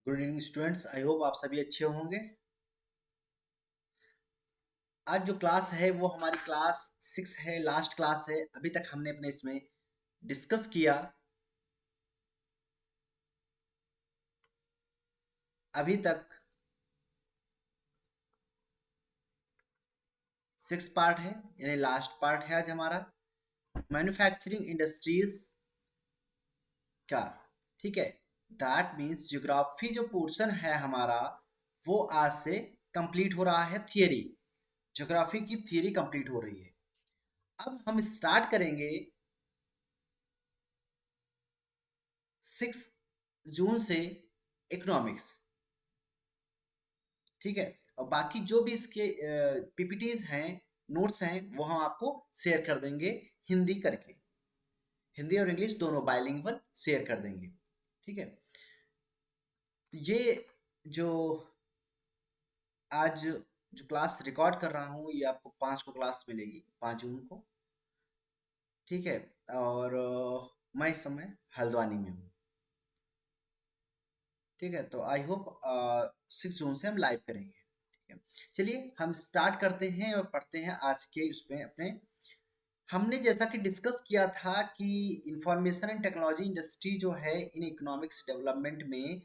Good evening students. I hope आप सभी अच्छे होंगे। आज जो क्लास है वो हमारी क्लास 6 है, लास्ट क्लास है। अभी तक हमने अपने इसमें डिस्कस किया, अभी तक 6 पार्ट है, यानी लास्ट पार्ट है आज हमारा मैन्युफैक्चरिंग इंडस्ट्रीज का। ठीक है, दैट मीन्स ज्योग्राफी जो पोर्शन है हमारा वो आज से कंप्लीट हो रहा है। थियरी, ज्योग्राफी की थियरी कंप्लीट हो रही है। अब हम स्टार्ट करेंगे 6 जून से इकोनॉमिक्स। ठीक है, और बाकी जो भी इसके पीपीटीज हैं, नोट्स हैं, वो हम आपको शेयर कर देंगे हिंदी करके। हिंदी और इंग्लिश दोनों बाइलिंगुअल शेयर कर देंगे। ठीक है, तो ये जो आज जो क्लास रिकॉर्ड कर रहा हूँ ये आपको 5 को क्लास मिलेगी, 5 जून को। ठीक है, और मैं इस समय हल्द्वानी में हूँ। ठीक है, तो आई होप 6 जून से हम लाइव करेंगे। ठीक है, चलिए हम स्टार्ट करते हैं और पढ़ते हैं आज के उसमें अपने। हमने जैसा कि डिस्कस किया था कि इंफॉर्मेशन एंड टेक्नोलॉजी इंडस्ट्री जो है इन इकोनॉमिक्स डेवलपमेंट में,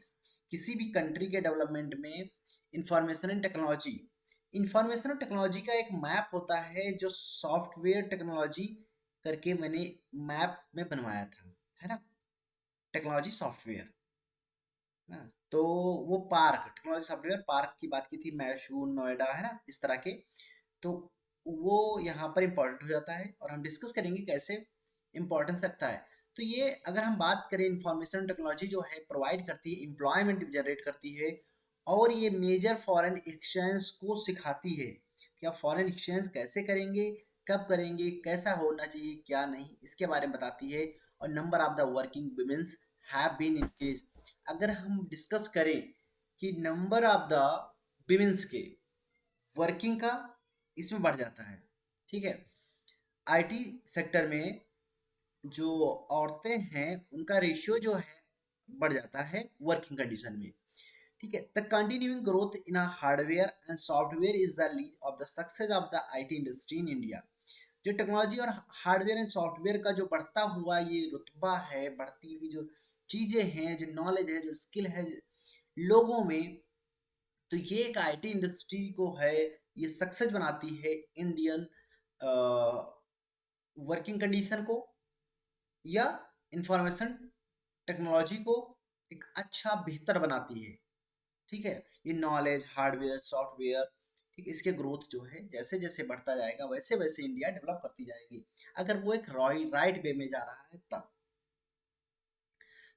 किसी भी कंट्री के डेवलपमेंट में इंफॉर्मेशन एंड टेक्नोलॉजी का एक मैप होता है जो सॉफ्टवेयर टेक्नोलॉजी करके मैंने मैप में बनवाया था, है ना। टेक्नोलॉजी सॉफ्टवेयर ना, तो वो पार्क टेक्नोलॉजी सॉफ्टवेयर पार्क की बात की थी, मैसूर, नोएडा, है ना, इस तरह के। तो वो यहाँ पर इम्पोर्टेंट हो जाता है और हम डिस्कस करेंगे कैसे इम्पोर्टेंस रखता है। तो ये अगर हम बात करें, इंफॉर्मेशन टेक्नोलॉजी जो है प्रोवाइड करती है, एम्प्लॉयमेंट जनरेट करती है, और ये मेजर फॉरेन एक्सचेंज को सिखाती है कि आप फॉरेन एक्सचेंज कैसे करेंगे, कब करेंगे, कैसा होना चाहिए, क्या नहीं, इसके बारे में बताती है। और number of the working womens have been increase. अगर हम डिस्कस करें कि नंबर ऑफ द विमेंस के वर्किंग का इसमें बढ़ जाता है। ठीक है, आईटी सेक्टर में जो औरतें हैं उनका रेशियो जो है बढ़ जाता है वर्किंग कंडीशन में। ठीक है, the continuing growth in hardware and software is the lead of the success of the IT industry in India. जो टेक्नोलॉजी और हार्डवेयर एंड सॉफ्टवेयर का जो बढ़ता हुआ ये रुतबा है, बढ़ती हुई जो चीजें हैं, जो नॉलेज है, जो स्किल है लोगों में, तो ये एक आईटी इंडस्ट्री को है, ये सक्सेस बनाती है इंडियन वर्किंग कंडीशन को, या इंफॉर्मेशन टेक्नोलॉजी को एक अच्छा बेहतर बनाती है। ठीक है, ये नॉलेज, हार्डवेयर, सॉफ्टवेयर, ठीक, इसके ग्रोथ जो है जैसे जैसे बढ़ता जाएगा वैसे वैसे इंडिया डेवलप करती जाएगी, अगर वो एक राइट वे में जा रहा है तब।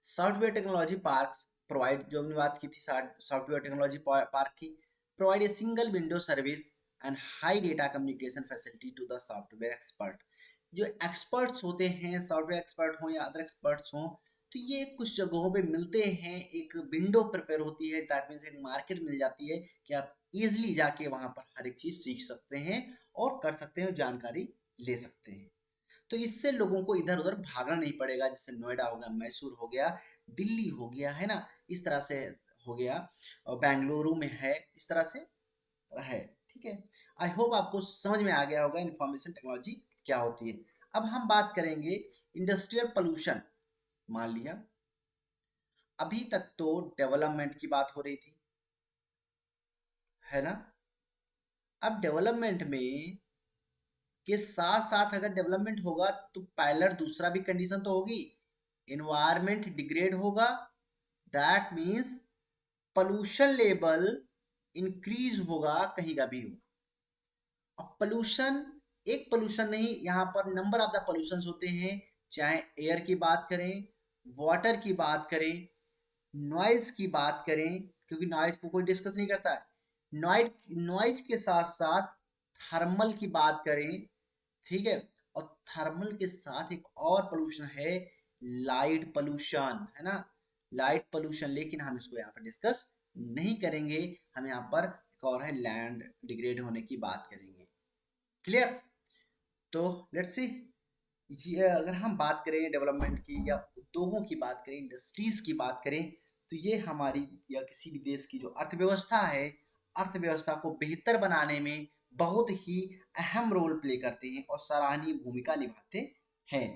सॉफ्टवेयर टेक्नोलॉजी पार्क्स प्रोवाइड, जो हमने बात की थी सॉफ्टवेयर टेक्नोलॉजी पार्क की, provide a single window service and high data communication facility to the software expert. जो एक्सपर्ट्स होते हैं, सॉफ्टवेयर एक्सपर्ट हो या अदर एक्सपर्ट्स हो, तो ये कुछ जगहों पे मिलते हैं, एक विंडो प्रिपेयर होती है, दैट मीन्स एक मार्केट मिल जाती है कि आप इजिली जाके वहां पर हर एक चीज सीख सकते हैं और कर सकते हैं, जानकारी ले सकते हैं। तो इससे लोगों को इधर उधर भागना नहीं पड़ेगा, जैसे नोएडा हो गया, मैसूर हो गया, दिल्ली हो गया, है ना, इस तरह से हो गया, और बेंगलुरु में है, इस तरह से है। ठीक है, आई होप आपको समझ में आ गया होगा इंफॉर्मेशन टेक्नोलॉजी क्या होती है। अब हम बात करेंगे इंडस्ट्रियल पोल्यूशन। मान लिया अभी तक तो डेवलपमेंट की बात हो रही थी, है ना। अब डेवलपमेंट में के साथ साथ अगर डेवलपमेंट होगा तो पहला दूसरा भी कंडीशन तो होगी, इन्वायरमेंट डिग्रेड होगा, that means pollution level increase होगा कहीं का भी हो। अब पोल्यूशन एक पोल्यूशन नहीं, यहाँ पर नंबर ऑफ द पोल्यूशन होते हैं, चाहे एयर की बात करें, वाटर की बात करें, नॉइज की बात करें, क्योंकि नॉइज को कोई डिस्कस नहीं करता है। नॉइज के साथ साथ थर्मल की बात करें, ठीक है, और थर्मल के साथ एक और पोल्यूशन है, लाइट पोल्यूशन, है ना, लाइट पोल्यूशन। लेकिन हम इसको यहाँ पर डिस्कस नहीं करेंगे, हम यहाँ पर एक और है लैंड डिग्रेड होने की बात करेंगे। क्लियर? तो लेट्स सी, ये अगर हम बात करें डेवलपमेंट की या उद्योगों की बात करें, इंडस्ट्रीज की बात करें, तो ये हमारी या किसी भी देश की जो अर्थव्यवस्था है, अर्थव्यवस्था को बेहतर बनाने में बहुत ही अहम रोल प्ले करते हैं और सराहनीय भूमिका निभाते हैं।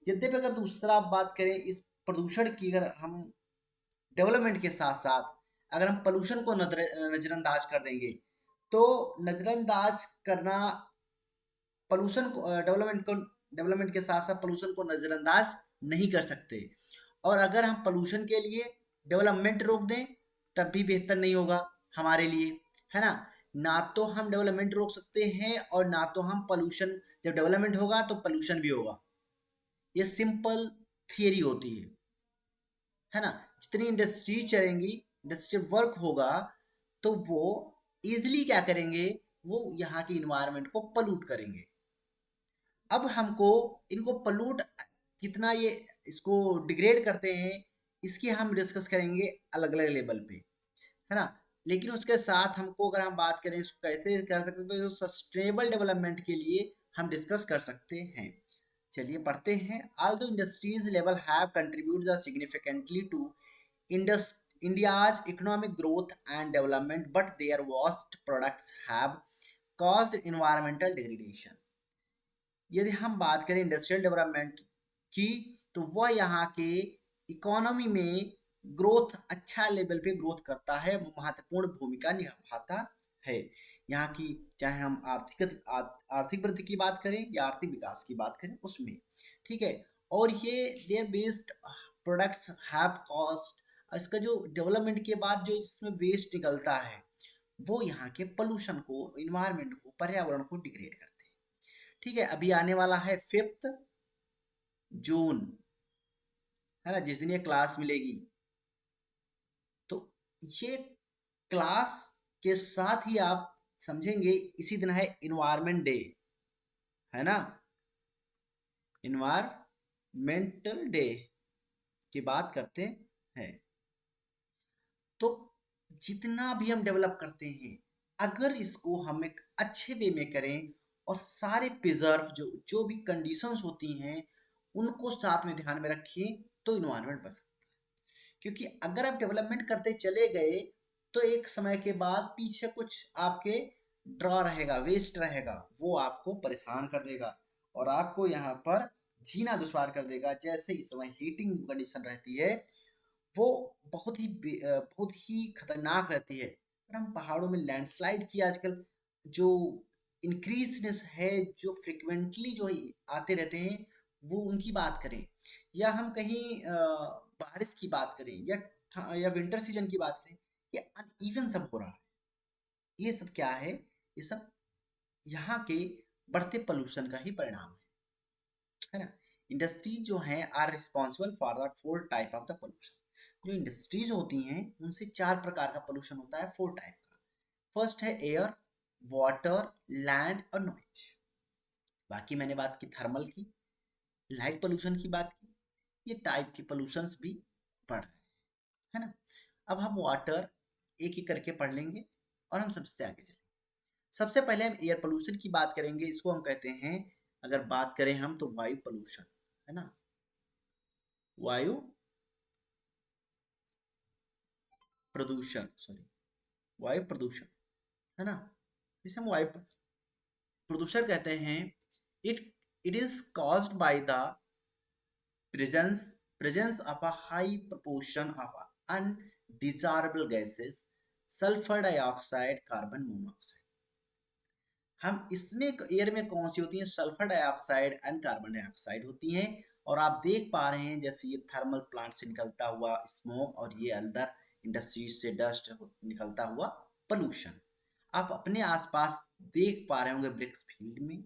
यद्यपि अगर दूसरा बात करें इस प्रदूषण की, अगर हम डेवलपमेंट के साथ साथ अगर हम पोल्यूशन को नजरअंदाज कर देंगे, तो नजरअंदाज करना पोल्यूशन को डेवलपमेंट के साथ साथ पोल्यूशन को नजरअंदाज नहीं कर सकते। और अगर हम पोल्यूशन के लिए डेवलपमेंट रोक दें तब भी बेहतर नहीं होगा हमारे लिए, है ना। ना तो हम डेवलपमेंट रोक सकते हैं और ना तो हम पोल्यूशन, जब डेवलपमेंट होगा तो पोल्यूशन भी होगा। ये सिंपल थियरी होती है ना। जितनी इंडस्ट्रीज चलेंगी, इंडस्ट्रियल वर्क होगा, तो वो इजिली क्या करेंगे, वो यहाँ की इन्वायरमेंट को पलूट करेंगे। अब हमको इनको पलूट कितना ये इसको डिग्रेड करते हैं, इसकी हम डिस्कस करेंगे अलग अलग लेवल पे, है ना। लेकिन उसके साथ हमको अगर हम बात करें इसको कैसे कर सकते हैं, तो सस्टेनेबल डेवलपमेंट के लिए हम डिस्कस कर सकते हैं। चलिए पढ़ते हैं। Although industries level have contributed significantly to India's economic growth and development, but their waste products have caused environmental degradation. यदि हम बात करें इंडस्ट्रियल डेवलपमेंट की, तो वह यहाँ के इकोनॉमी में ग्रोथ, अच्छा लेवल पे ग्रोथ करता है, महत्वपूर्ण भूमिका निभाता है। यहाँ की चाहे हम आर्थिक वृद्धि की बात करें या आर्थिक विकास की बात करें उसमें, ठीक है। और ये their based products have cost, इसका जो डेवलपमेंट के बाद जो इसमें वेस्ट निकलता है वो यहाँ के पोल्यूशन को, इन्वायरमेंट को, पर्यावरण को डिग्रेड करते हैं, ठीक है। अभी आने वाला है 5 जून, है ना, जिस दिन ये क्लास मिलेगी। तो ये क्लास के साथ ही आप समझेंगे इसी दिन है इन्वायरमेंट डे, है ना। इन्वायरमेंटल डे की बात करते हैं। तो जितना भी हम डेवलप करते हैं, अगर इसको हम एक अच्छे वे में करें और सारे प्रिजर्व जो भी कंडीशंस होती हैं उनको साथ में ध्यान में रखें, तो इन्वायरमेंट बच सकता है। क्योंकि अगर आप डेवलपमेंट करते चले गए तो एक समय के बाद पीछे कुछ आपके ड्रॉ रहेगा, वेस्ट रहेगा, वो आपको परेशान कर देगा और आपको यहाँ पर जीना दुश्वार कर देगा। जैसे इस समय हीटिंग कंडीशन रहती है, वो बहुत ही खतरनाक रहती है। अगर हम पहाड़ों में लैंडस्लाइड की आजकल जो इंक्रीजनेस है, जो फ्रिक्वेंटली जो आते रहते हैं, वो उनकी बात करें, या हम कहीं बारिश की बात करें, या विंटर सीजन की बात करें, ये अनइवन सब हो रहा है। ये सब क्या है, ये सब यहाँ के बढ़ते पोल्यूशन का ही परिणाम है ना। इंडस्ट्रीज जो हैं are responsible for the 4 type of the pollution. जो इंडस्ट्रीज होती हैं उनसे 4 प्रकार का पोल्यूशन होता है, 4 टाइप का। फर्स्ट है एयर, वाटर, लैंड और नॉइज। बाकी मैंने बात की थर्मल की, लाइट पोल्यूशन की बात की, ये टाइप के पोल्यूशंस भी बढ़ रहे हैं, है ना। अब हम वाटर एक एक करके पढ़ लेंगे और हम सबसे आगे चलेंगे। सबसे पहले हम एयर पोल्यूशन की बात करेंगे। इसको हम कहते हैं, अगर बात करें हम, तो वायु पोल्यूशन, है ना। वायु प्रदूषण, सॉरी, वायु प्रदूषण, है ना। इसे हम वायु प्रदूषण कहते हैं। It it is caused by the presence of a high proportion of undesirable gases, sulphur dioxide, carbon monoxide. हम इसमें एयर में कौन सी होती हैं, sulphur dioxide and carbon dioxide होती हैं। और आप देख पा रहे हैं जैसे ये थर्मल प्लांट से निकलता हुआ स्मोक और ये अंदर इंडस्ट्रीज से डस्ट निकलता हुआ पोल्यूशन आप अपने आसपास देख पा रहे होंगे, ब्रिक्स फील्ड में,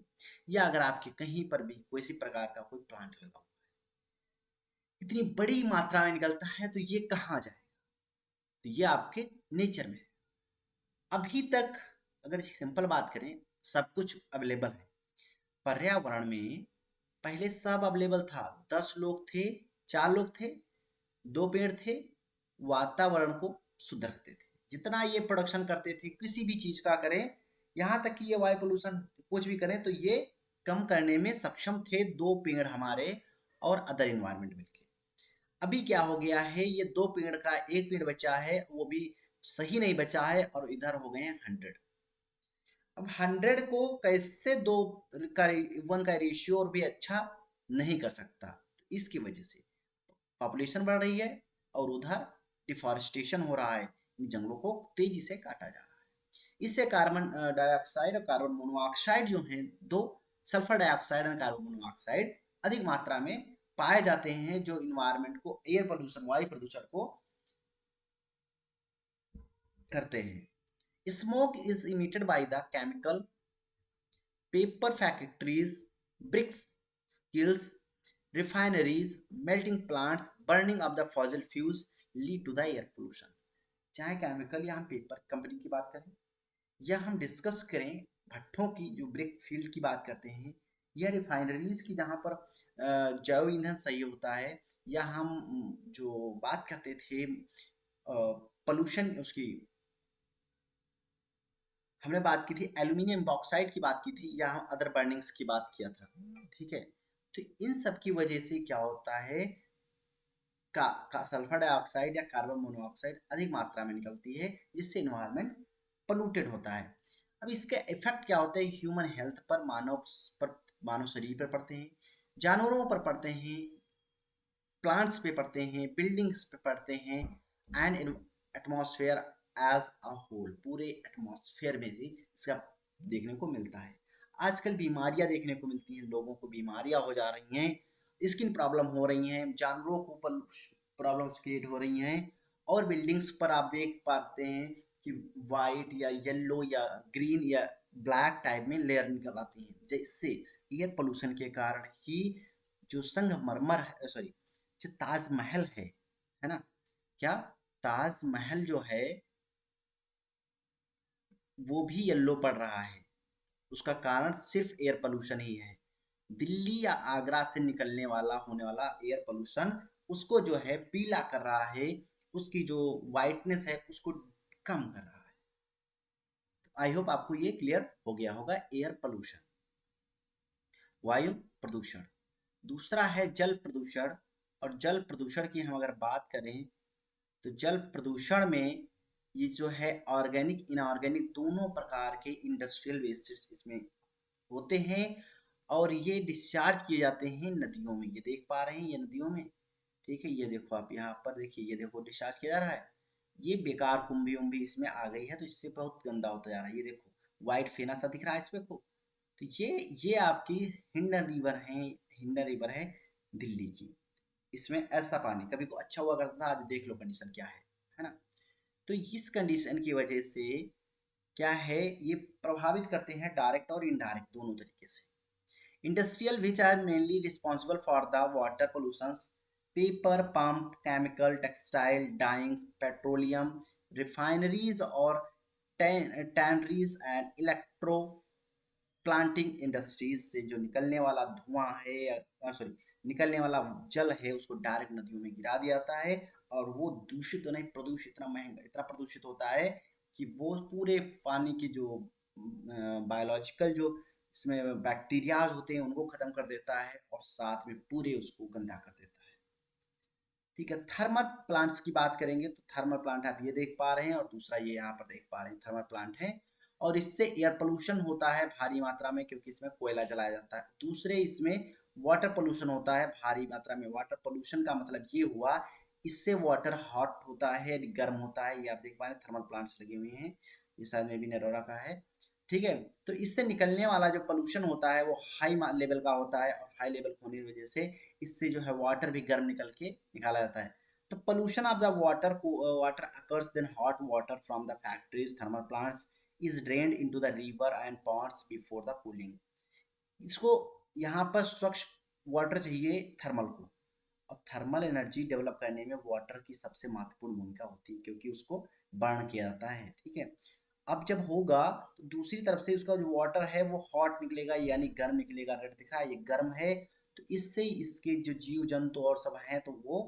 या अगर आपके कहीं पर भी किसी प्रकार का कोई प्लांट लगा हुआ है, इतनी बड़ी मात्रा में निकलता है, तो ये कहाँ जाएगा, तो ये आपके नेचर में। अभी तक अगर सिंपल बात करें, सब कुछ अवेलेबल है पर्यावरण में। पहले सब अवेलेबल था, 10 लोग थे, 4 लोग थे, 2 पेड़ थे, वातावरण को शुद्ध रखते थे। जितना ये प्रोडक्शन करते थे किसी भी चीज का करें, यहाँ तक कि ये वायु पोल्यूशन कुछ भी करें, तो ये कम करने में सक्षम थे 2 पेड़ हमारे और अदर इन्वायरमेंट मिलके। अभी क्या हो गया है, ये 2 पेड़ का 1 पेड़ बचा है, वो भी सही नहीं बचा है और इधर हो गए हैं 100। अब 100 को कैसे दो का 1 का रेशियो और भी अच्छा नहीं कर सकता, तो इसकी वजह से पॉपुलेशन बढ़ रही है और उधर डिफॉरेस्टेशन हो रहा है, इन जंगलों को तेजी से काटा जा रहा है। इससे कार्बन डाइऑक्साइड और कार्बन मोनोऑक्साइड जो हैं दो, सल्फर डाइऑक्साइड और कार्बन मोनोऑक्साइड अधिक मात्रा में पाए जाते हैं, जो इन्वायरमेंट को, एयर पोल्यूशन, वायु प्रदूषण को करते हैं। Smoke is emitted by the chemical paper factories, brick kilns, refineries, melting plants, burning of the fossil fuels lead to the air pollution। चाहे केमिकल या हम पेपर कंपनी की बात करें या हम डिस्कस करें भट्ठों की, जो ब्रिक फील्ड की बात करते हैं, या रिफाइनरीज की जहाँ पर जैव ईंधन सही होता है, या हम जो बात करते थे पोल्यूशन उसकी, हमने बात की थी एल्यूमिनियम बॉक्साइड की बात की थी, या हम अदर बर्निंग्स की बात किया था, ठीक है। तो इन सब की वजह से क्या होता है, का सल्फर डाइऑक्साइड या कार्बन मोनोऑक्साइड अधिक मात्रा में निकलती है, जिससे इन्वायरमेंट पोल्यूटेड होता है। अब इसके इफेक्ट क्या होते हैं ह्यूमन हेल्थ पर, पर, मानव शरीर पर पड़ते हैं, जानवरों पर पड़ते हैं, प्लांट्स पे पड़ते हैं, बिल्डिंग्स पे पड़ते हैं, and atmosphere as a whole, पूरे एटमॉस्फेयर में भी इसका देखने को मिलता है। आजकल बीमारियां देखने को मिलती हैं, लोगों को बीमारियां हो जा रही हैं, स्किन प्रॉब्लम हो रही हैं, जानवरों को प्रॉब्लम्स क्रिएट हो रही हैं, और बिल्डिंग्स पर आप देख पाते हैं कि वाइट या येलो या ग्रीन या ब्लैक टाइप में लेयर निकल आती हैं, जिससे एयर पोल्यूशन के कारण ही जो संगमरमर है, सॉरी, जो ताजमहल है ना, क्या ताजमहल जो है वो भी येलो पड़ रहा है, उसका कारण सिर्फ एयर पोल्यूशन ही है। दिल्ली या आगरा से निकलने वाला होने वाला एयर पोल्यूशन उसको जो है पीला कर रहा है, उसकी जो वाइटनेस है उसको कम कर रहा है। तो आई होप आपको ये क्लियर हो गया होगा। एयर पोल्यूशन, वायु प्रदूषण। दूसरा है जल प्रदूषण, और जल प्रदूषण की हम अगर बात करें तो जल प्रदूषण में ये जो है ऑर्गेनिक इनऑर्गेनिक दोनों प्रकार के इंडस्ट्रियल वेस्टेज इसमें होते हैं, और ये डिस्चार्ज किए जाते हैं नदियों में। ये देख पा रहे हैं ये नदियों में, ठीक है, ये देखो आप यहाँ पर देखिए, ये देखो डिस्चार्ज किया जा रहा है। ये बेकार कुंभी उम्भी इसमें आ गई है, तो इससे बहुत गंदा होता जा रहा है। ये देखो व्हाइट फेना सा दिख रहा है इसमें को, तो ये आपकी हिंडन रिवर है, हिंडन रिवर है दिल्ली की। इसमें ऐसा पानी कभी को अच्छा हुआ करता था, आज देख लो कंडीशन क्या है ना। तो इस कंडीशन की वजह से क्या है, ये प्रभावित करते हैं डायरेक्ट और इनडायरेक्ट दोनों तरीके से। Industrial which are mainly responsible for the water pollution, paper pump, chemical, textile, dyeings, petroleum, refineries और tanneries and electro planting industries से जो निकलने वाला धुआं है, सॉरी, निकलने वाला जल है, उसको डायरेक्ट नदियों में गिरा दिया जाता है, और वो दूषित नहीं, प्रदूषित, इतना महंगा, इतना प्रदूषित होता है कि वो पूरे पानी की जो बायोलॉजिकल जो इसमें बैक्टीरियाज होते हैं उनको खत्म कर देता है, और साथ में पूरे उसको गंदा कर देता है। ठीक है, थर्मल प्लांट्स की बात करेंगे तो थर्मल प्लांट आप ये देख पा रहे हैं, और दूसरा ये यहाँ पर देख पा रहे हैं, थर्मल प्लांट है, और इससे एयर पोल्यूशन होता है भारी मात्रा में, क्योंकि इसमें कोयला जलाया जाता है। दूसरे इसमें वाटर पोल्यूशन होता है भारी मात्रा में। वाटर पोल्यूशन का मतलब ये हुआ, इससे वाटर हॉट होता है, गर्म होता है। ये आप देख पा रहे हैं थर्मल प्लांट्स लगे हुए हैं, ये शायद में भी नरोरा का है, ठीक है। तो इससे निकलने वाला जो पोल्यूशन होता है वो हाई लेवल का होता है, और हाई लेवल होने की वजह से इससे जो है वाटर भी गर्म निकल के निकाला जाता है। तो pollution of the water water occurs then hot water from the factories, thermal plants is drained into the river and ponds before the cooling. इसको यहाँ पर स्वच्छ वाटर चाहिए थर्मल को, और थर्मल एनर्जी डेवलप करने में वाटर की सबसे महत्वपूर्ण भूमिका होती है, क्योंकि उसको बर्न किया जाता है, ठीक है। अब जब होगा तो दूसरी तरफ से उसका जो वाटर है वो हॉट निकलेगा, यानी गर्म निकलेगा। रेड दिख रहा है, ये गर्म है, तो इससे इसके जो जीव जंतु और सब हैं तो वो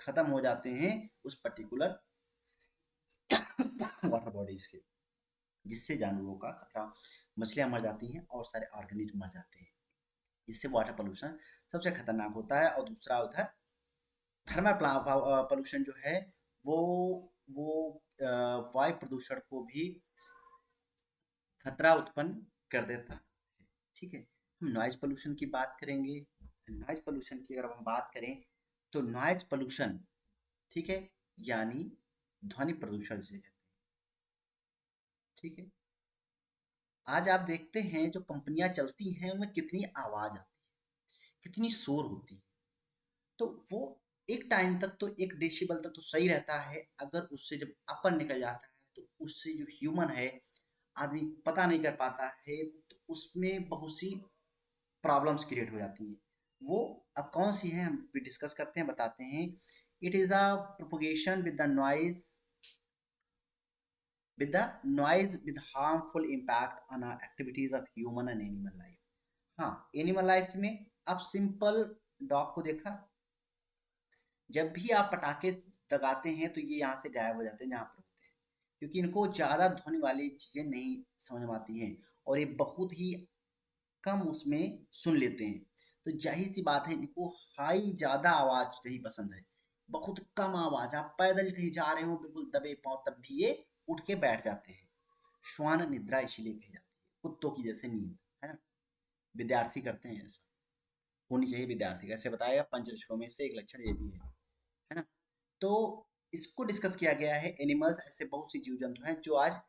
खत्म हो जाते हैं उस पर्टिकुलर वाटर बॉडीज के, जिससे जानवरों का खतरा, मछलियां मर जाती हैं और सारे ऑर्गेनिज्म मर जाते हैं। इससे वाटर पोल्यूशन सबसे खतरनाक होता है। और दूसरा उधर थर्मल पोल्यूशन जो है वो वायु प्रदूषण को भी खतरा उत्पन्न कर देता है। ठीक है, हम नॉइज पोल्यूशन की बात करेंगे। नॉइज पोल्यूशन की अगर हम बात करें तो नॉइज पोल्यूशन, ठीक है, यानी ध्वनि प्रदूषण से कहते हैं। ठीक है, आज आप देखते हैं जो कंपनियां चलती हैं उनमें कितनी आवाज आती है, कितनी शोर होती है। तो वो एक टाइम तक तो, एक डेसिबल तक तो सही रहता है, अगर उससे जब अपर निकल जाता है तो उससे जो ह्यूमन है, आदमी पता नहीं कर पाता है, तो उसमें बहुत सी प्रॉब्लम्स क्रिएट हो जाती हैं। वो अब कौन सी हैं हम भी डिस्कस करते हैं, बताते हैं। It is a propagation with the noise with harmful impact on our activities of human and animal life। हाँ, एनिमल लाइफ में आप सिंपल डॉग को देखा, जब भी आप पटाखे दगाते हैं तो ये यहाँ से गायब हो जाते हैं जहाँ पर होते हैं, क्योंकि इनको ज़्यादा ध्वनि वाली चीज़ें नहीं समझ में आती हैं और ये बहुत ही कम उसमें सुन लेते हैं। तो जाहिर सी बात है, इनको हाई ज़्यादा आवाज़ नहीं पसंद है। बहुत कम आवाज़, आप पैदल कहीं जा रहे हो बिल्कुल दबे पाँव तब भी ये उठ के बैठ जाते हैं। श्वान निद्रा इसीलिए कही जाती है, कुत्तों की जैसे नींद, है ना। विद्यार्थी करते हैं ऐसा, होनी चाहिए विद्यार्थी का। ऐसे बताया पंच लक्षणों में से एक लक्षण ये भी है ना। तो इसको डिस्कस किया गया है। एनिमल्स, ऐसे बहुत सी जीव जंतु हैं जो आज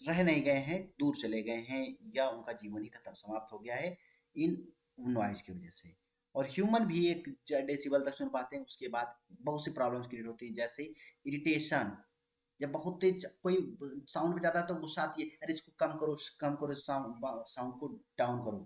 रह नहीं गए हैं, दूर चले गए हैं, या उनका जीवन ही खत्म समाप्त हो गया है इन नॉइज की वजह से। और ह्यूमन भी एक डेसिबल तक सुन पाते हैं, उसके बाद बहुत सी प्रॉब्लम्स क्रिएट होती हैं, जैसे इरिटेशन। जब बहुत तेज कोई साउंड बजाता है तो गुस्सा आती है, अरे इसको कम करो, साउंड को डाउन करो,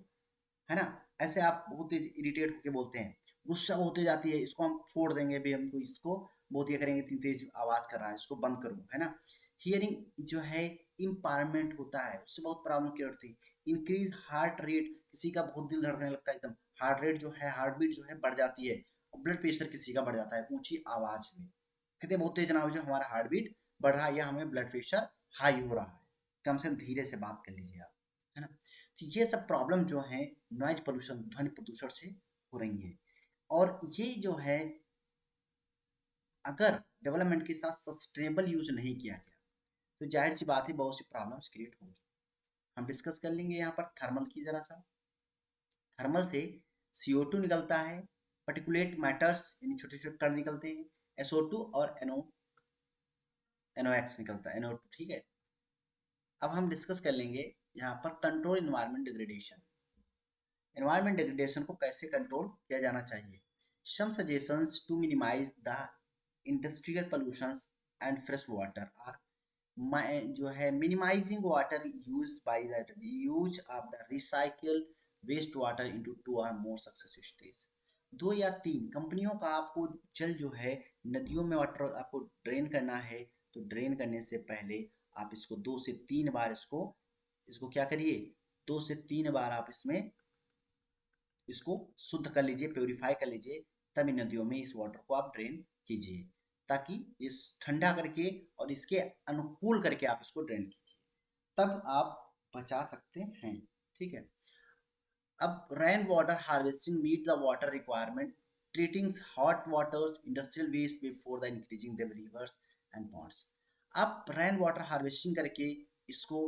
है ना। ऐसे आप बहुत तेज इरिटेट होके बोलते हैं, गुस्सा होते जाती है, इसको हम फोड़ देंगे भी, हमको इसको बहुत ये करेंगे, इतनी तेज आवाज कर रहा है, इसको बंद करो, है ना। हियरिंग जो है इम्पायरमेंट होता है, उससे बहुत प्रॉब्लम क्रिएट होती है। इंक्रीज हार्ट रेट, किसी का बहुत दिल धड़कने लगता है एकदम, हार्ट रेट जो है, हार्ट बीट जो है बढ़ जाती है। और ब्लड प्रेशर किसी का बढ़ जाता है ऊंची आवाज में, कहते हैं बहुत तेज ना हो जो हमारा हार्ट बीट बढ़ रहा है या हमें ब्लड प्रेशर हाई हो रहा है, कम से कम धीरे से बात कर लीजिए आप, है ना। तो ये सब प्रॉब्लम जो है नॉइज पोल्यूशन, ध्वनि प्रदूषण से हो रही है। और ये जो है, अगर डेवलपमेंट के साथ सस्टेनेबल यूज नहीं किया गया तो जाहिर सी बात है बहुत सी प्रॉब्लम्स क्रिएट होंगी। हम डिस्कस कर लेंगे यहाँ पर थर्मल की जरा सा। थर्मल से CO2 निकलता है, पर्टिकुलेट मैटर्स यानी छोटे छोटे कण निकलते हैं, SO2 और NOx निकलता है, NO2, ठीक है। अब हम डिस्कस कर लेंगे यहाँ पर control environment degradation. Environment degradation को कैसे कंट्रोल किया जाना चाहिए। Some suggestions to minimize the industrial pollutions and fresh water are, जो है minimizing water use by the use of the recycle waste water into 2 और मोर सक्सेस स्टेज। 2 या 3 कंपनियों का आपको जल जो है नदियों में वाटर आपको ड्रेन करना है, तो ड्रेन करने से पहले आप इसको 2 से 3 बार इसको क्या करिए, 2 से 3 बार आप इसको शुद्ध कर लीजिए, प्योरीफाई कर लीजिए, तब इन नदियों में इस वाटर को आप ड्रेन कीजिए, ताकि इस ठंडा करके और इसके अनुकूल करके आप इसको ड्रेन कीजिए, तब आप बचा सकते हैं। ठीक है। अब rain water harvesting meet the water requirement, treating hot waters industrial waste before the increasing the rivers and ponds. आप रेन वाटर हार्वेस्टिंग करके इसको,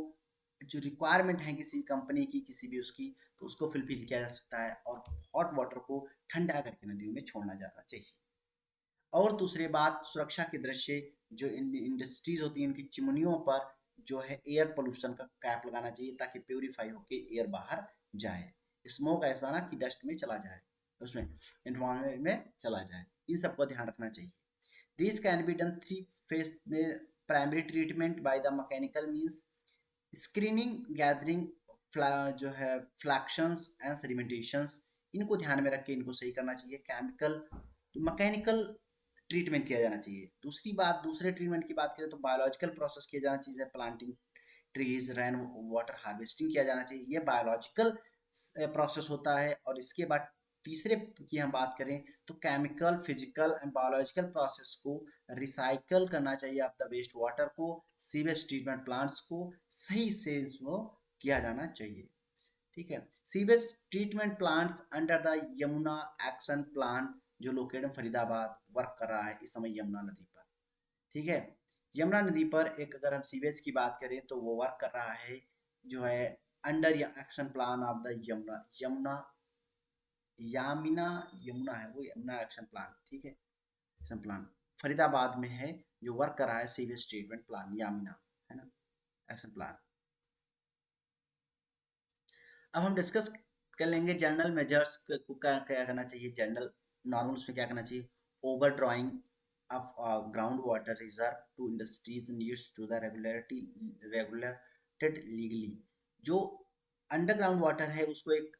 जो रिक्वायरमेंट है किसी कंपनी की, किसी भी उसकी, तो उसको फुलफिल किया जा सकता है, और हॉट वाटर को ठंडा करके नदियों में छोड़ना जाना चाहिए। और दूसरी बात, सुरक्षा के दृश्य, जो इंडस्ट्रीज होती हैं उनकी चिमनियों पर जो है एयर पोल्यूशन का कैप लगाना चाहिए, ताकि प्योरीफाई होके एयर बाहर जाए, स्मोक ऐसा ना कि डस्ट में चला जाए, उसमें एनवायरमेंट में चला जाए, इन सबको ध्यान रखना चाहिए। This can be done 3 phase में, primary treatment by the mechanical means, screening, gathering, जो है फ्लैक्शंस एंड सेडिमेंटेशंस, इनको ध्यान में रख के इनको सही करना चाहिए। केमिकल, मैकेनिकल ट्रीटमेंट किया जाना चाहिए। दूसरी बात, दूसरे ट्रीटमेंट की बात करें तो बायोलॉजिकल प्रोसेस किया जाना चाहिए, planting trees, rain water harvesting किया जाना चाहिए, ये बायोलॉजिकल प्रोसेस होता है। और इसके बाद तीसरे की हम बात करें तो chemical, physical and biological process को रिसाइकल करना चाहिए, आप द वेस्ट वाटर को, सीवेज ट्रीटमेंट प्लांट्स को सही से इसको किया जाना चाहिए। ठीक है। Sewage treatment plants under the Yamuna action plan जो लोकेटेड फरीदाबाद वर्क कर रहा है इस समय यमुना नदी पर। ठीक है, यमुना नदी पर एक अगर हम सीवेज की बात करें तो वो वर्क कर रहा है जो है under action plan of the Yamuna Yamuna यामिना Yamuna है वो यमुना एक्शन प्लान। ठीक है, एक्शन प्लान फरीदाबाद में है जो वर्क कर रहा है सीवेज ट्रीटमेंट प्लान यामिना, है ना, एक्शन प्लान। अब हम डिस्कस कर लेंगे जनरल मेजर्स को क्या करना चाहिए। जनरल नॉर्मल उसमें क्या करना चाहिए, over drawing of ground water reserve to industries needs to the regulated legally. जो अंडरग्राउंड वाटर है उसको एक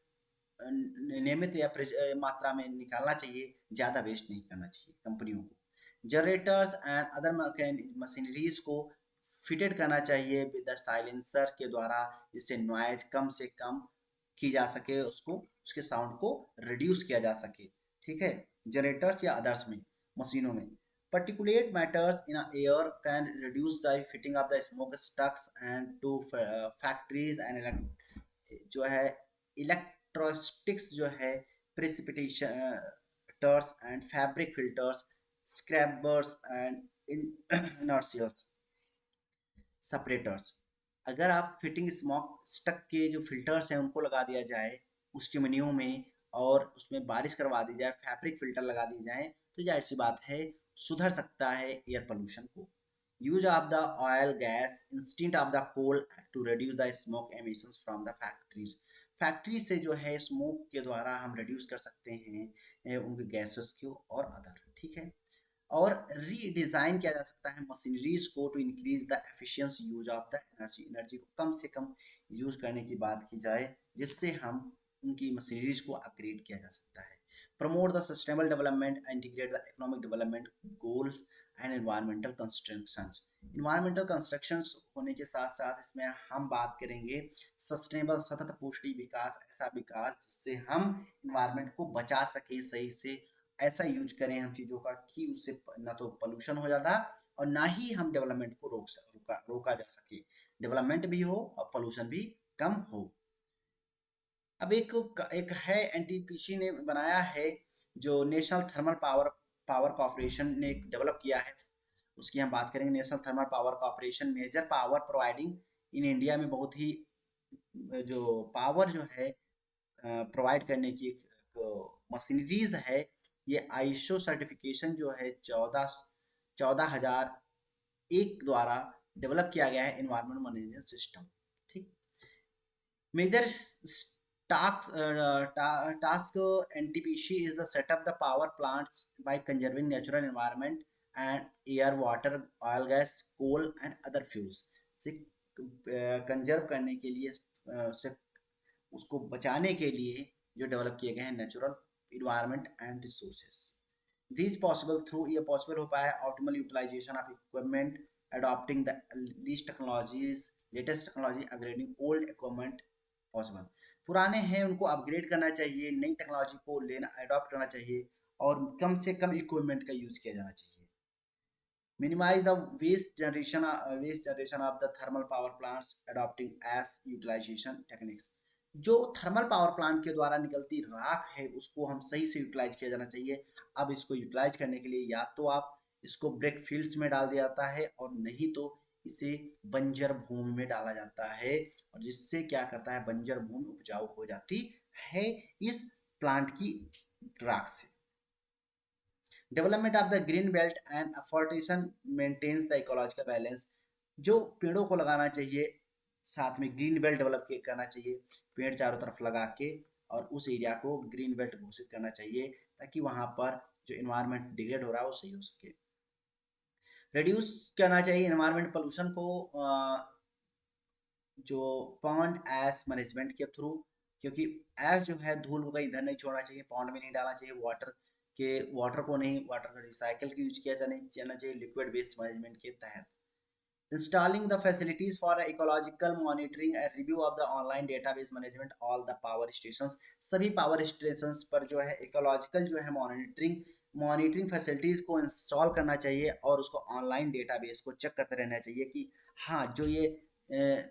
नियमित या मात्रा में निकालना चाहिए, ज़्यादा वेस्ट नहीं करना चाहिए कंपनियों को। जनरेटर्स एंड अदर मशीनरीज को फिटेड करना चाहिए विद द साइलेंसर के द्वारा, जिससे नॉइज कम से कम की जा सके, उसको उसके साउंड को रिड्यूस किया जा सके। ठीक है, जनरेटर्स या अदर्स में मशीनों में particulate matters in air can reduce the fitting of the smoke stacks and to factories and जो है इलेक्ट्रोस्टिक्स जो है precipitators and fabric filters scrubbers and inertials separators. अगर आप फिटिंग स्मोक स्टक के जो फिल्टर्स हैं उनको लगा दिया जाए उस चिमनियों में और उसमें बारिश करवा दी जाए, फैब्रिक फिल्टर लगा दी जाए, तो जाहिर सी बात है सुधर सकता है एयर पोल्यूशन को। Use of the oil gas instant of the coal to reduce the smoke emissions from the factories. Factory से जो है स्मोक के द्वारा हम रिड्यूस कर सकते हैं उनके गैसेस को और अदर। ठीक है, और रीडिज़ाइन किया जा सकता है मशीनरीज को to increase the efficiency use of the energy. Energy को कम से कम यूज करने की बात की जाए जिससे हम उनकी मशीनरीज को अपग्रेड किया जा सकता है। Promote the sustainable development, integrate the economic development goals and environmental constructions. Environmental constructions होने के साथ साथ इसमें हम बात करेंगे सस्टेनेबल सतत पुष्टि विकास, ऐसा विकास जिससे हम इन्वायरमेंट को बचा सकें, सही से ऐसा यूज करें हम चीज़ों का कि उससे ना तो पोल्यूशन हो जाता और ना ही हम डेवलपमेंट को रोका जा सके, डेवलपमेंट भी हो और पोल्यूशन भी कम हो। अब एक है एनटीपीसी ने बनाया है जो National Thermal Power Power Corporation ने डेवलप किया है, उसकी हम बात करेंगे। National Thermal Power Corporation major power providing in India में बहुत ही जो पावर जो है प्रोवाइड करने की मशीनरीज है। ये आईएसओ सर्टिफिकेशन जो है 14,001 द्वारा डेवलप किया गया है इन्वायरमेंट मैनेजमेंट सिस्टम। ठीक, major task NTPC is the set up the power plants by conserving natural environment and air, water, oil, gas, coal and other fuels। से कंजर्व करने के लिए से उसको बचाने के लिए जो डेवलप किए गए हैं natural environment and resources. This possible through, ये पॉसिबल हो पाया है optimal utilization of equipment, adopting the least technologies, latest technology, upgrading old equipment possible. पुराने हैं उनको अपग्रेड करना चाहिए, नई टेक्नोलॉजी को लेना अडॉप्ट करना चाहिए और कम से कम इक्विपमेंट का यूज किया जाना चाहिए। Minimize the waste generation of the thermal power plants, adopting ash utilization techniques. जो थर्मल पावर प्लांट के द्वारा निकलती राख है उसको हम सही से यूटिलाइज किया जाना चाहिए। अब इसको यूटिलाइज करने के लिए या तो आप इसको ब्रेक फील्ड्स में डाल दिया जाता है और नहीं तो इसे बंजर भूमि में डाला जाता है, और जिससे क्या करता है बंजर भूमि उपजाऊ हो जाती है इस प्लांट की राख से। Development of the green belt and afforestation maintains the ecological balance. जो पेड़ों को लगाना चाहिए साथ में ग्रीन बेल्ट डेवलप करना चाहिए, पेड़ चारों तरफ लगा के और उस एरिया को ग्रीन बेल्ट घोषित करना चाहिए ताकि वहां पर जो इन्वायरमेंट डिग्रेड हो रहा है वो सही हो सके। रिड्यूस करना चाहिए इन्वायरमेंट पोल्यूशन को जो पॉन्ड एश मैनेजमेंट के थ्रू, क्योंकि एश जो है धूल को कहीं इधर नहीं छोड़ना चाहिए, पॉन्ड में नहीं डालना चाहिए, वाटर को नहीं, वाटर का रिसाइकिल का यूज किया जाना चाहिए लिक्विड वेस्ट मैनेजमेंट के तहत। Installing the facilities for ecological monitoring and review of the online database management all the power stations। सभी पावर स्टेशंस पर जो है इकोलॉजिकल जो है मॉनिटरिंग फैसिलिटीज़ को इंस्टॉल करना चाहिए और उसको ऑनलाइन डेटाबेस को चेक करते रहना चाहिए कि हाँ जो ये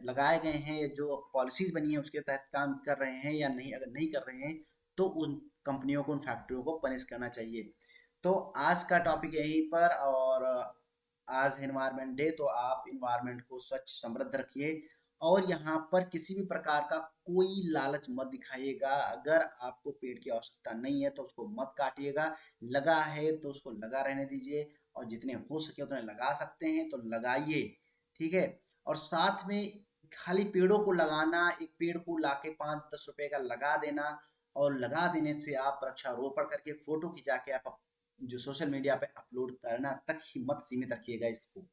लगाए गए हैं, जो पॉलिसीज़ बनी है उसके तहत काम कर रहे हैं या नहीं। अगर नहीं कर रहे हैं तो उन कंपनियों को, उन फैक्ट्रियों को पनिश करना चाहिए। तो आज का टॉपिक यहीं पर, और आज है इन्वायरमेंट डे, तो आप इन्वायरमेंट को स्वच्छ समृद्ध रखिए, और यहाँ पर किसी भी प्रकार का कोई लालच मत दिखाइएगा। अगर आपको पेड़ की आवश्यकता नहीं है तो उसको मत काटिएगा, लगा है तो उसको लगा रहने दीजिए, और जितने हो सके उतने लगा सकते हैं तो लगाइए, ठीक है। और साथ में खाली पेड़ों को लगाना, एक पेड़ को लाके 5-10 रुपए का लगा देना, और लगा देने से आप वृक्षारोपण करके फोटो खिंचा के आप जो सोशल मीडिया पे अपलोड करना तक ही मत सीमित रखिएगा इसको,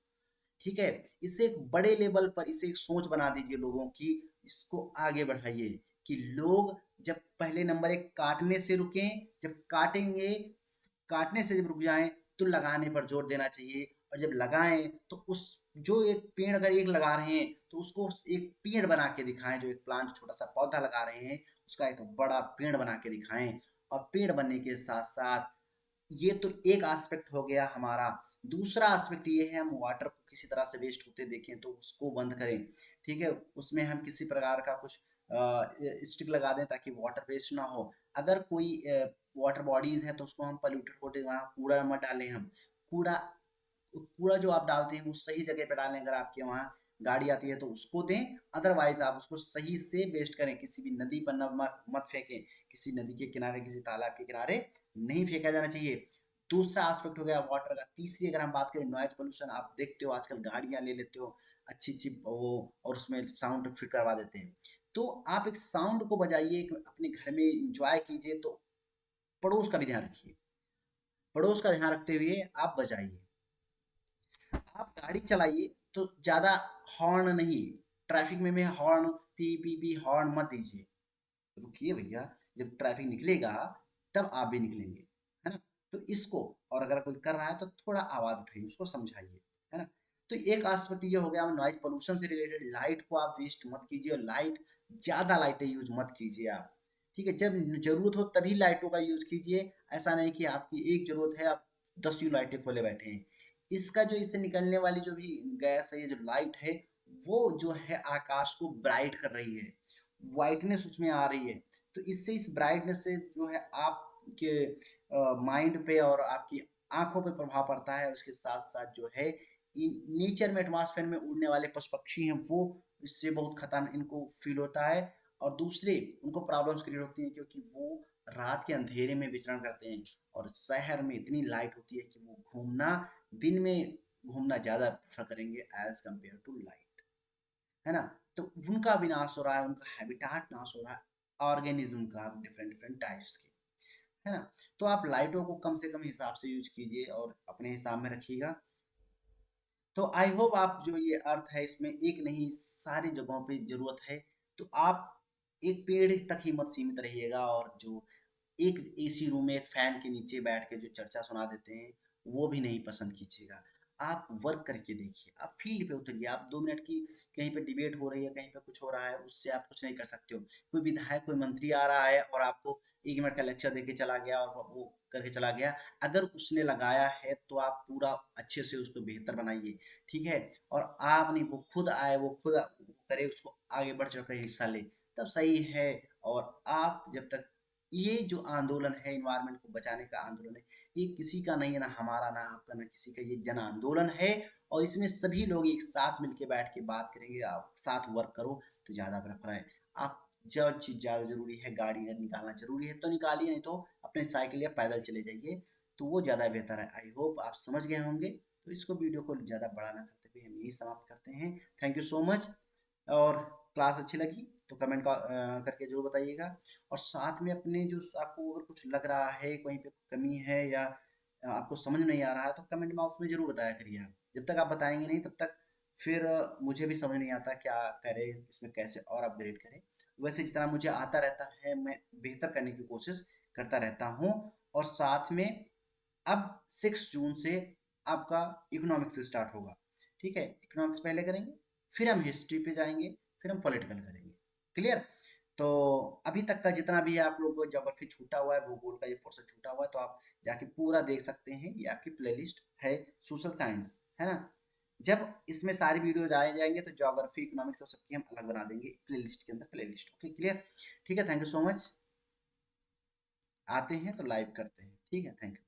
ठीक है। इससे एक बड़े लेवल पर इसे एक सोच बना दीजिए लोगों की, इसको आगे बढ़ाइए कि लोग जब पहले नंबर एक काटने से रुकें, जब काटेंगे, काटने से जब रुक जाएं तो लगाने पर जोर देना चाहिए, और जब लगाएं तो उस जो एक पेड़ अगर एक लगा रहे हैं तो उसको एक पेड़ बना के दिखाएं, जो एक प्लांट छोटा सा पौधा लगा रहे हैं उसका एक बड़ा पेड़ बना के दिखाएं। और पेड़ बनने के साथ साथ ये तो एक एस्पेक्ट हो गया हमारा। दूसरा एस्पेक्ट ये है, हम वाटर को किसी तरह से वेस्ट होते देखें तो उसको बंद करें, ठीक है। उसमें हम किसी प्रकार का कुछ स्टिक लगा दें ताकि वाटर वेस्ट ना हो। अगर कोई वाटर बॉडीज है तो उसको हम पोल्यूटेड होते वहाँ कूड़ा मत डालें। हम कूड़ा कूड़ा जो आप डालते हैं वो सही जगह पे डालें। अगर आपके वहाँ गाड़ी आती है तो उसको दें, अदरवाइज आप उसको सही से वेस्ट करें। किसी भी नदी पर मत फेंकें, किसी नदी के किनारे, किसी तालाब के किनारे नहीं फेंका जाना चाहिए। दूसरा एस्पेक्ट हो गया वाटर का। तीसरी अगर हम बात करें नॉइज पोल्यूशन, आप देखते हो आजकल गाड़ियां ले लेते हो अच्छी अच्छी वो, और उसमें साउंड फिट करवा देते हैं। तो आप एक साउंड को बजाइए, अपने घर में इंजॉय कीजिए, तो पड़ोस का भी ध्यान रखिए। पड़ोस का ध्यान रखते हुए आप बजाइए। आप गाड़ी चलाइए तो ज्यादा हॉर्न नहीं, ट्रैफिक में horn, P P P horn मत दीजिए। रुकिए भैया, जब ट्रैफिक निकलेगा तब आप भी निकलेंगे, है ना। तो इसको, और अगर कोई कर रहा है तो थोड़ा आवाज उठाइए, उसको समझाइए, है ना। तो एक एस्पेक्ट ये हो गया नॉइज पोल्यूशन से रिलेटेड। लाइट को आप वेस्ट मत कीजिए, और लाइट ज्यादा लाइटें यूज मत कीजिए आप, ठीक है। जब जरूरत हो तभी लाइटों का यूज कीजिए। ऐसा नहीं कि आपकी एक जरूरत है आप 10 लाइटें खोले बैठे हैं। इसका जो इससे निकलने वाली जो भी गैस है, ये जो लाइट है, वो जो है आकाश को ब्राइट कर रही है, वाइटनेस उसमें आ रही है। तो इससे, इस ब्राइटनेस से जो है आपके माइंड पे और आपकी आंखों पे प्रभाव पड़ता है। उसके साथ साथ जो है नेचर में, एटमॉस्फेयर में उड़ने वाले पशु पक्षी हैं वो, इससे बहुत खतरनाक इनको फील होता है। और दूसरे उनको प्रॉब्लम्स क्रिएट होती हैं क्योंकि वो रात के अंधेरे में विचरण करते हैं, और शहर में इतनी लाइट होती है कि वो घूमना, दिन में घूमना ज्यादा प्रेफर करेंगे एज कंपेयर टू लाइट, है ना। तो उनका विनाश हो रहा है, उनका हैबिटाट नाश हो रहा है, ऑर्गेनिज्म का डिफरेंट डिफरेंट टाइप्स के, है ना। तो आप लाइटों को कम से कम हिसाब से यूज कीजिए और अपने हिसाब में रखिएगा। तो आई होप आप जो ये अर्थ है इसमें एक नहीं सारी जगहों पे जरूरत है। तो आप एक पेड़ तक ही मत सीमित रहिएगा, और जो एक एसी रूम में एक फैन के नीचे बैठ के जो चर्चा सुना देते हैं वो भी नहीं पसंद कीजिएगा। आप वर्क करके देखिए, आप फील्ड पे उतरिए। आप 2 मिनट की कहीं पे डिबेट हो रही है, कहीं पे कुछ हो रहा है, उससे आप कुछ नहीं कर सकते हो। कोई विधायक, कोई मंत्री आ रहा है और आपको 1 मिनट का लेक्चर देके चला गया और वो करके चला गया, अगर उसने लगाया है तो आप पूरा अच्छे से उसको बेहतर बनाइए, ठीक है। और आप नहीं, वो खुद आए, वो खुद करे, उसको आगे बढ़ चढ़ कर हिस्सा ले, तब सही है। और आप जब तक, ये जो आंदोलन है इन्वायरमेंट को बचाने का आंदोलन है, ये किसी का नहीं है, ना हमारा, ना आपका, ना किसी का, ये जन आंदोलन है। और इसमें सभी लोग एक साथ मिलके बैठ के बात करेंगे, आप साथ वर्क करो तो ज्यादा बेहतर है। आप, जो चीज ज्यादा जरूरी है, गाड़ी अगर निकालना जरूरी है तो निकालिए, नहीं तो अपने साइकिल या पैदल चले जाइए, तो वो ज्यादा बेहतर है। आई होप आप समझ गए होंगे। तो इसको, वीडियो को ज्यादा बड़ा ना करते हुए हम यही समाप्त करते हैं। Thank you so much. और क्लास अच्छी लगी तो कमेंट करके जरूर बताइएगा। और साथ में अपने जो आपको अगर कुछ लग रहा है, कहीं पे कमी है, या आपको समझ नहीं आ रहा है, तो कमेंट बॉक्स में जरूर बताया करिए। आप जब तक आप बताएंगे नहीं तब तक फिर मुझे भी समझ नहीं आता क्या करें, इसमें कैसे और अपग्रेड करें। वैसे जितना मुझे आता रहता है मैं बेहतर करने की कोशिश करता रहता हूँ। और साथ में अब 6 जून से आपका इकोनॉमिक्स स्टार्ट होगा, ठीक है। इकोनॉमिक्स पहले करेंगे, फिर हम हिस्ट्री पे जाएंगे, फिर हम पॉलिटिकल करेंगे। क्लियर। तो अभी तक का जितना भी आप लोगों को ज्योग्राफी छूटा हुआ है, भूगोल का ये पोर्शन छूटा हुआ है, तो आप जाके पूरा देख सकते हैं। ये आपकी प्लेलिस्ट है, सोशल साइंस, है ना। जब इसमें सारी वीडियोज आए जाएंगे तो ज्योग्राफी, इकोनॉमिक्स और सबकी हम अलग बना देंगे प्लेलिस्ट के अंदर, प्लेलिस्ट। Okay, clear. ठीक है, थैंक यू सो मच। आते हैं तो लाइव करते हैं। ठीक है, थैंक यू।